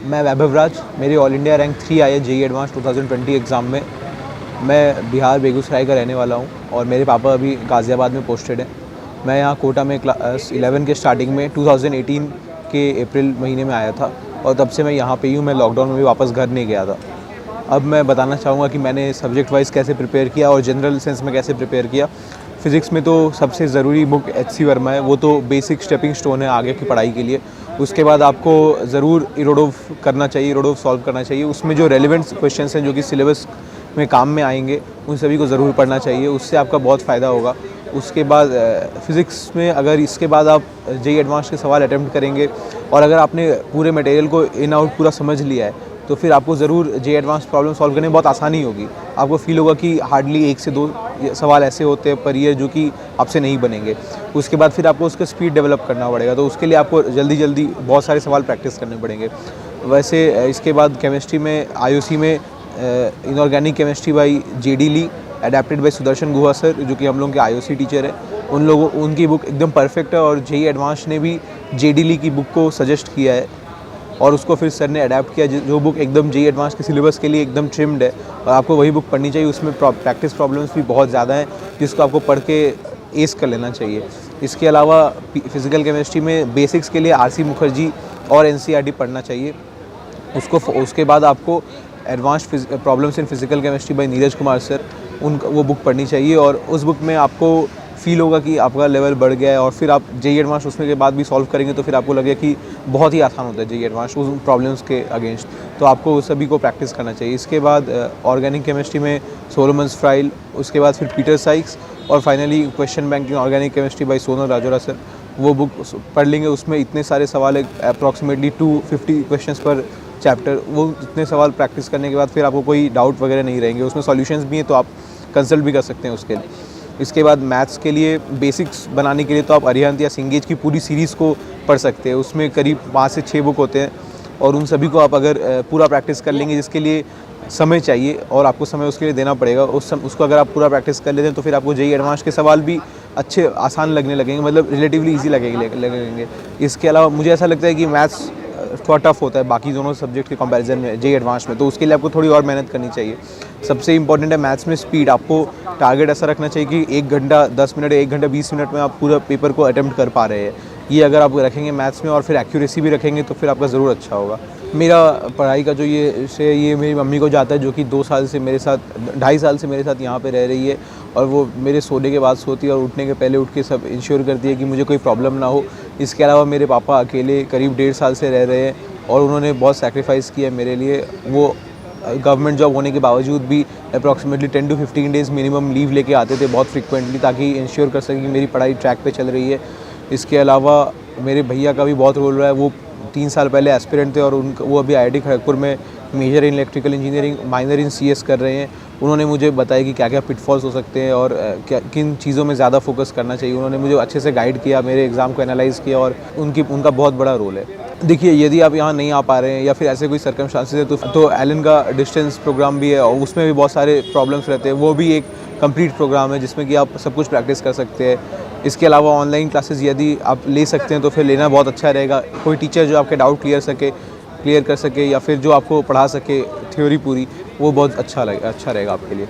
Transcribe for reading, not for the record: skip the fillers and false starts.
मैं वैभव राज, मेरी all India rank 3 आई है जेईई एडवांस 2020 एग्ज़ाम में। मैं बिहार बेगूसराय का रहने वाला हूँ और मेरे पापा अभी गाज़ियाबाद में पोस्टेड हैं। मैं यहाँ कोटा में क्लास 11 के स्टार्टिंग में 2018 के अप्रैल महीने में आया था और तब से मैं यहाँ पे ही हूँ। मैं लॉकडाउन में भी वापस घर नहीं गया था। अब मैं बताना चाहूँगा कि मैंने सब्जेक्ट वाइज़ कैसे प्रिपेयर किया और जनरल सेंस में कैसे प्रिपेयर किया। फ़िज़िक्स में तो सबसे ज़रूरी बुक एच.सी. वर्मा है, वो तो बेसिक स्टेपिंग स्टोन है आगे की पढ़ाई के लिए। उसके बाद आपको ज़रूर इरोडोव करना चाहिए, इरोडोव सॉल्व करना चाहिए। उसमें जो रेलेवेंट क्वेश्चंस हैं जो कि सिलेबस में काम में आएंगे, उन सभी को ज़रूर पढ़ना चाहिए, उससे आपका बहुत फ़ायदा होगा। उसके बाद फ़िज़िक्स में अगर इसके बाद आप जेईई एडवांस के सवाल अटैम्प्ट करेंगे और अगर आपने पूरे मटेरियल को इन आउट पूरा समझ लिया है तो फिर आपको ज़रूर जेईई एडवांस प्रॉब्लम सॉल्व करने में बहुत आसानी होगी। आपको फील होगा कि हार्डली 1 से 2 सवाल ऐसे होते हैं पर ईयर जो कि आपसे नहीं बनेंगे। उसके बाद फिर आपको उसका स्पीड डेवलप करना पड़ेगा, तो उसके लिए आपको जल्दी बहुत सारे सवाल प्रैक्टिस करने पड़ेंगे। वैसे इसके बाद केमिस्ट्री में आईओसी में inorganic chemistry by JD Lee, adapted by Sudarshan Guha sir, जो कि हम लोगों के आईओसी टीचर हैं। उनकी बुक एकदम परफेक्ट है और जेईई एडवांस ने भी जेडी ली की बुक को सजेस्ट किया है और उसको फिर सर ने अडेप्ट किया, जो बुक एकदम जेईई एडवांस के सिलेबस के लिए एकदम ट्रिम्ड है और आपको वही बुक पढ़नी चाहिए। उसमें प्रैक्टिस प्रॉब्लम्स भी बहुत ज़्यादा हैं जिसको आपको पढ़ के एस कर लेना चाहिए। इसके अलावा फिज़िकल केमिस्ट्री में बेसिक्स के लिए आरसी मुखर्जी और एनसीईआरटी पढ़ना चाहिए। उसके बाद आपको advanced problems in physical chemistry bye Neeraj Kumar sir, वो बुक पढ़नी चाहिए और उस बुक में आपको फील होगा कि आपका लेवल बढ़ गया है और फिर आप जेईई एडवांस उसमें के बाद भी सॉल्व करेंगे तो फिर आपको लगेगा कि बहुत ही आसान होता है जेईई एडवांस उस प्रॉब्लम्स के अगेंस्ट। तो आपको सभी को प्रैक्टिस करना चाहिए। इसके बाद ऑर्गेनिक केमिस्ट्री में सोलोमन फ्राइल, उसके बाद फिर पीटर साइक्स और finally question bank in organic chemistry bye Sonal Rajora sir, वो बुक पढ़ लेंगे। उसमें इतने सारे सवाल है, अप्रॉक्सीमेटली 250 क्वेश्चंस पर चैप्टर। वो इतने सवाल प्रैक्टिस करने के बाद फिर आपको कोई डाउट वगैरह नहीं रहेंगे। उसमें सॉल्यूशंस भी हैं तो आप कंसल्ट भी कर सकते हैं उसके लिए। इसके बाद मैथ्स के लिए बेसिक्स बनाने के लिए तो आप अरिहंत या सिंगेज की पूरी सीरीज़ को पढ़ सकते हैं। उसमें करीब 5 से 6 बुक होते हैं और उन सभी को आप अगर पूरा प्रैक्टिस कर लेंगे, जिसके लिए समय चाहिए और आपको समय उसके लिए देना पड़ेगा, उसको अगर आप पूरा प्रैक्टिस कर लेते हैं तो फिर आपको जेईई एडवांस के सवाल भी अच्छे आसान लगने लगेंगे, मतलब रिलेटिवली ईजी लगेंगे। इसके अलावा मुझे ऐसा लगता है कि मैथ्स थोड़ा टफ होता है बाकी दोनों सब्जेक्ट के कंपैरिजन में जेईई एडवांस में, तो उसके लिए आपको थोड़ी और मेहनत करनी चाहिए। सबसे इंपॉर्टेंट है मैथ्स में स्पीड। आपको टारगेट ऐसा रखना चाहिए कि 1 घंटा 10 मिनट, 1 घंटा 20 मिनट में आप पूरा पेपर को अटेम्प्ट कर पा रहे हैं। ये अगर आप रखेंगे मैथ्स में और फिर एक्यूरेसी भी रखेंगे तो फिर आपका ज़रूर अच्छा होगा। मेरा पढ़ाई का जो ये मेरी मम्मी को जाता है, जो कि 2 साल से मेरे साथ, 2.5 साल से मेरे साथ यहाँ पे रह रही है और वो मेरे सोने के बाद सोती है और उठने के पहले उठ के सब इंश्योर करती है कि मुझे कोई प्रॉब्लम ना हो। इसके अलावा मेरे पापा अकेले करीब 1.5 साल से रह रहे हैं और उन्होंने बहुत सैक्रिफाइस किया मेरे लिए। वो गवर्नमेंट जॉब होने के बावजूद भी approximately 10 to 15 days minimum leave लेके आते थे बहुत फ्रिक्वेंटली, ताकि इंश्योर कर सकें कि मेरी पढ़ाई ट्रैक पे चल रही है। इसके अलावा मेरे भैया का भी बहुत रोल रहा है। वो 3 साल पहले एस्पिरेंट थे और वो अभी आईआईटी खड़गपुर में major in electrical engineering, minor in CS कर रहे हैं। उन्होंने मुझे बताया कि क्या क्या पिटफॉल्स हो सकते हैं और किन चीज़ों में ज़्यादा फोकस करना चाहिए। उन्होंने मुझे अच्छे से गाइड किया, मेरे एग्ज़ाम को एनालाइज़ किया और उनका बहुत बड़ा रोल है। देखिए, यदि आप यहाँ नहीं आ पा रहे हैं या फिर ऐसे कोई सर्कमस्टांसेस है तो एलन का डिस्टेंस प्रोग्राम भी है और उसमें भी बहुत सारे प्रॉब्लम्स रहते हैं। वो भी एक कंप्लीट प्रोग्राम है जिसमें कि आप सब कुछ प्रैक्टिस कर सकते हैं। इसके अलावा ऑनलाइन क्लासेस यदि आप ले सकते हैं तो फिर लेना बहुत अच्छा रहेगा। कोई टीचर जो आपके डाउट क्लियर कर सके या फिर जो आपको पढ़ा सके थ्योरी पूरी, वो बहुत अच्छा रहेगा आपके लिए।